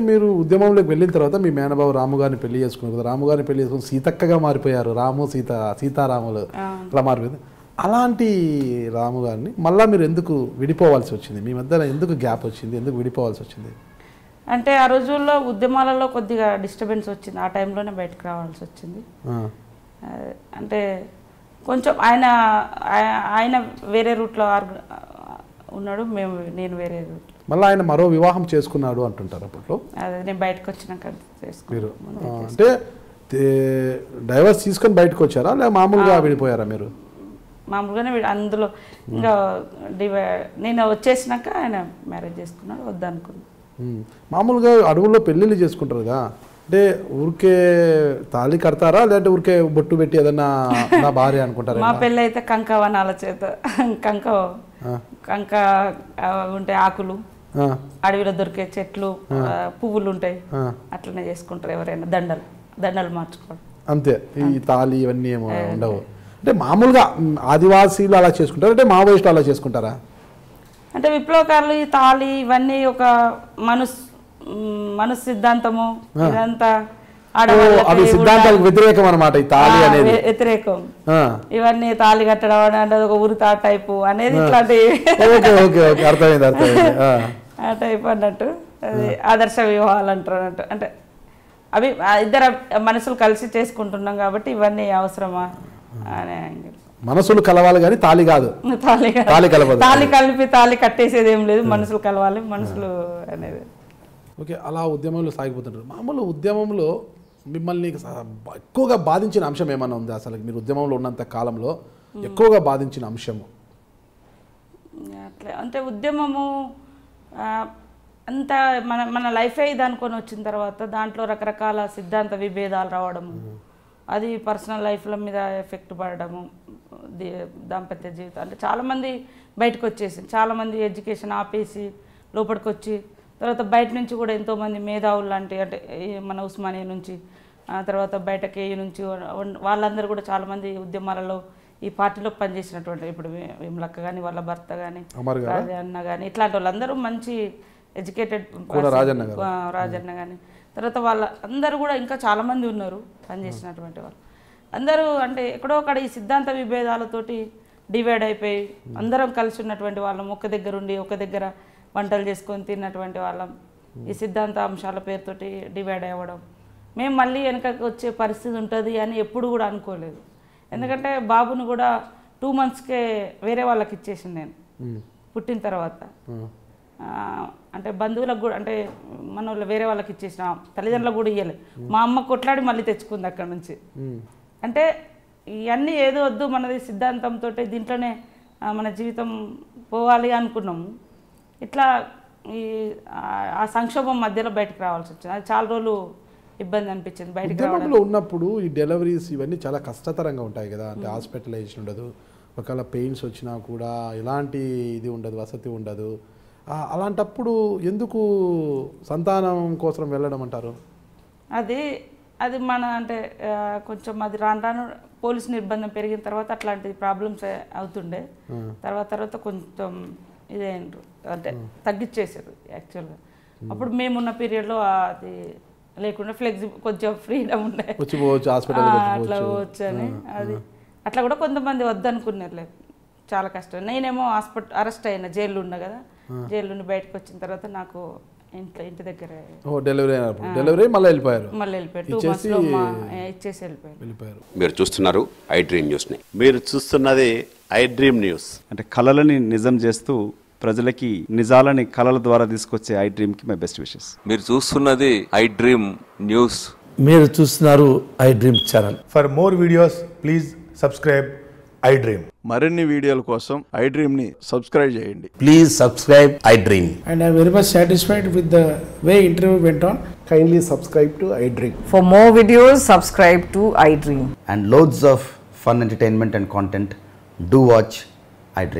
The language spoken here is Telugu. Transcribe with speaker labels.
Speaker 1: మీరు ఉద్యమంలోకి వెళ్ళిన తర్వాత మీ మేనబాబు రాము గారిని పెళ్లి చేసుకున్నారు కదా, రాము గారిని పెళ్లి చేసుకుని సీతక్కగా మారిపోయారు, రాము సీతారాములు అలా మారిపోయింది. అలాంటి రాము గారిని మళ్ళీ మీరు ఎందుకు విడిపోవాల్సి వచ్చింది? మీ మధ్యన ఎందుకు గ్యాప్ వచ్చింది, ఎందుకు విడిపోవాల్సి వచ్చింది?
Speaker 2: అంటే ఆ రోజుల్లో ఉద్యమాలలో కొద్దిగా డిస్టర్బెన్స్ వచ్చింది, ఆ టైంలోనే బయటకు రావాల్సి వచ్చింది. అంటే కొంచెం ఆయన వేరే రూట్లో ఉన్నాడు, నేను వేరే రూట్.
Speaker 1: మళ్ళీ ఆయన మరో వివాహం చేసుకున్నాడు అంటుంటారు అప్పట్లో.
Speaker 2: అదే నేను బయటకు వచ్చినాక
Speaker 1: మీరు అంటే డైవర్స్ తీసుకొని బయటకు వచ్చారా లేదా మామూలుగా విడిపోయారా మీరు?
Speaker 2: మామూలుగానే అందులో ఇంకా నేను వచ్చేసినాక ఆయన మ్యారేజ్ చేసుకున్నాడు, వద్దనుకున్నాను.
Speaker 1: మామూలుగా అడవుల్లో పెళ్ళిళ్ళు చేసుకుంటారు కదా, అంటే ఊరికే తాళి కడతారా లేదంటే ఊరికే బొట్టు పెట్టి ఏదన్నా నా భార్య అనుకుంటారా?
Speaker 2: మా పెళ్ళి అయితే కంకవనాల చేత కంక ఉంటాయి, ఆకులు, అడవిలో దొరికే చెట్లు, పువ్వులు ఉంటాయి, అట్లనే చేసుకుంటారు ఎవరైనా. దండలు మార్చుకోవడం
Speaker 1: అంతే. ఈ తాళి ఇవన్నీ ఏమో ఉండవు. అంటే మామూలుగా ఆదివాసీలు అలా చేసుకుంటారు, అంటే మావోయిస్టులు అలా చేసుకుంటారా?
Speaker 2: అంటే విప్లవకారులు ఈ తాళి ఇవన్నీ ఒక మనసు సిద్ధాంతము, ఇదంతా
Speaker 1: అవి సిద్ధాంతాలకు వ్యతిరేకం అన్నమాట. ఈ తాళి అనేది
Speaker 2: వ్యతిరేకం. ఇవన్నీ తాళి కట్టడం అంటే ఒక ఉరితా టైపు అనేది ఇట్లాంటి ఆ టైప్ అన్నట్టు. అది ఆదర్శ వివాహాలు అంటారు అన్నట్టు. అంటే అవి ఇద్దరు మనసులు కలిసి చేసుకుంటున్నాం కాబట్టి ఇవన్నీ అవసరమా అనే
Speaker 1: మనసులు కలవాలి కానీ తాళి కాదు.
Speaker 2: తాళి కలిపి తాళి కట్టేసేది ఏం లేదు, మనసులు కలవాలి, మనసులు అనేది.
Speaker 1: ఓకే, అలా ఉద్యమంలో సాగిపోతుంటారు. మామూలు ఉద్యమంలో మిమ్మల్ని ఎక్కువగా బాధించిన అంశం ఏమైనా ఉందా అసలు? మీరు ఉద్యమంలో ఉన్నంత కాలంలో ఎక్కువగా బాధించిన అంశము
Speaker 2: అట్లా అంటే ఉద్యమము అంతా మన లైఫే ఇది అనుకొని వచ్చిన తర్వాత దాంట్లో రకరకాల సిద్ధాంత విభేదాలు రావడము, అది పర్సనల్ లైఫ్ల మీద ఎఫెక్ట్ పడడము, దాంపత్య జీవితం. అంటే చాలామంది బయటకు వచ్చేసి, చాలామంది ఎడ్యుకేషన్ ఆపేసి లోపలికి వచ్చి, తర్వాత బయట నుంచి కూడా ఎంతోమంది మేధావులు లాంటి, అంటే మన ఉస్మానియా నుంచి, తర్వాత బయట కేయూ నుంచి వాళ్ళందరూ కూడా చాలామంది ఉద్యమాలలో ఈ పార్టీలో పనిచేసినటువంటి, ఇప్పుడు విమలక్క కానీ వాళ్ళ భర్త కానీ రాజన్న కానీ ఇట్లాంటి వాళ్ళందరూ మంచి ఎడ్యుకేటెడ్, రాజన్న కానీ, తర్వాత వాళ్ళ అందరూ కూడా ఇంకా చాలామంది ఉన్నారు పనిచేసినటువంటి వాళ్ళు అందరూ. అంటే ఎక్కడో అక్కడ ఈ సిద్ధాంత విభేదాలతోటి డివైడ్ అయిపోయి అందరం కలిసి ఉన్నటువంటి వాళ్ళం, ఒక దగ్గర ఉండి ఒక దగ్గర వంటలు చేసుకొని తిన్నటువంటి వాళ్ళం, ఈ సిద్ధాంత అంశాల పేరుతోటి డివైడ్ అవ్వడం, మేము మళ్ళీ వెనకకి వచ్చే పరిస్థితి ఉంటుంది అని ఎప్పుడు కూడా అనుకోలేదు. ఎందుకంటే బాబుని కూడా 2 monthsకే వేరే వాళ్ళకి ఇచ్చేసింది నేను పుట్టిన తర్వాత. అంటే బంధువులకు కూడా, అంటే మన వాళ్ళు వేరే వాళ్ళకి ఇచ్చేసిన, తల్లిదండ్రులకు కూడా ఇవ్వలేదు. మా అమ్మ కొట్లాడి మళ్ళీ తెచ్చుకుంది అక్కడ నుంచి. అంటే ఇవన్నీ ఏదో వద్దు, మనది సిద్ధాంతంతో దీంట్లోనే మన జీవితం పోవాలి అనుకున్నాము. ఇట్లా ఆ సంక్షోభం మధ్యలో బయటకు రావాల్సి వచ్చింది. అది చాలా రోజులు ఇబ్బంది అనిపించింది బయటకు రావడంలో.
Speaker 1: ఉన్నప్పుడు ఈ డెలివరీస్ ఇవన్నీ చాలా కష్టతరంగా ఉంటాయి కదా, అంటే హాస్పిటలైజేషన్ ఉండదు, ఒకవేళ పెయిన్స్ వచ్చినా కూడా ఎలాంటి ఇది ఉండదు, వసతి ఉండదు. అలాంటప్పుడు ఎందుకు సంతానం కోసం వెళ్ళడం అంటారు?
Speaker 2: అది మన అంటే కొంచెం అది రాను పోలీసు నిర్బంధం పెరిగిన తర్వాత అట్లాంటి ప్రాబ్లమ్స్ అవుతుండే. తర్వాత కొంచెం ఇదేంటారు అంటే తగ్గించేసారు యాక్చువల్గా. అప్పుడు మేమున్న పీరియడ్లో అది లేకుండా కొంచెం ఫ్రీడమ్ ఉండే, అట్లా పోవచ్చు అని. అది అట్లా కూడా కొంతమంది వద్దనుకున్నారు, లేదు చాలా కష్టం. నేనేమో అరెస్ట్ అయినా, జైల్లో ఉన్నా కదా, జైలు నుండి బయటకు వచ్చిన తర్వాత నాకు ఇంటి దగ్గర
Speaker 1: డెలివరీ మళ్ళీ వెళ్ళిపోయారు.
Speaker 2: 2 monthsలో ఇచ్చేసి వెళ్ళిపోయారు.
Speaker 3: మీరు చూస్తున్నారు ఐ డ్రీమ్ న్యూస్ ని. మీరు చూస్తున్నది ఐ డ్రీమ్ న్యూస్.
Speaker 4: అంటే కళలని నిజం చేస్తూ ప్రజలకి నిజాలని కళల ద్వారా తీసుకొచ్చే ఐ డ్రీమ్ కి మై బెస్ట్ విషెస్.
Speaker 5: మీరు చూస్తున్నది ఐ డ్రీమ్ న్యూస్.
Speaker 6: మీరు చూస్తున్నారు I dream channel.
Speaker 7: For more videos please subscribe I dream.
Speaker 8: మరిన్ని వీడియోల కోసం ఐ డ్రీమ్ ని సబ్స్క్రైబ్ చేయండి.
Speaker 6: Please subscribe I dream.
Speaker 9: And I am very much satisfied with the way interview went on.
Speaker 1: Kindly subscribe to I Dream.
Speaker 10: For more videos, subscribe to I Dream.
Speaker 6: And loads of fun entertainment and content. Do watch I Dream.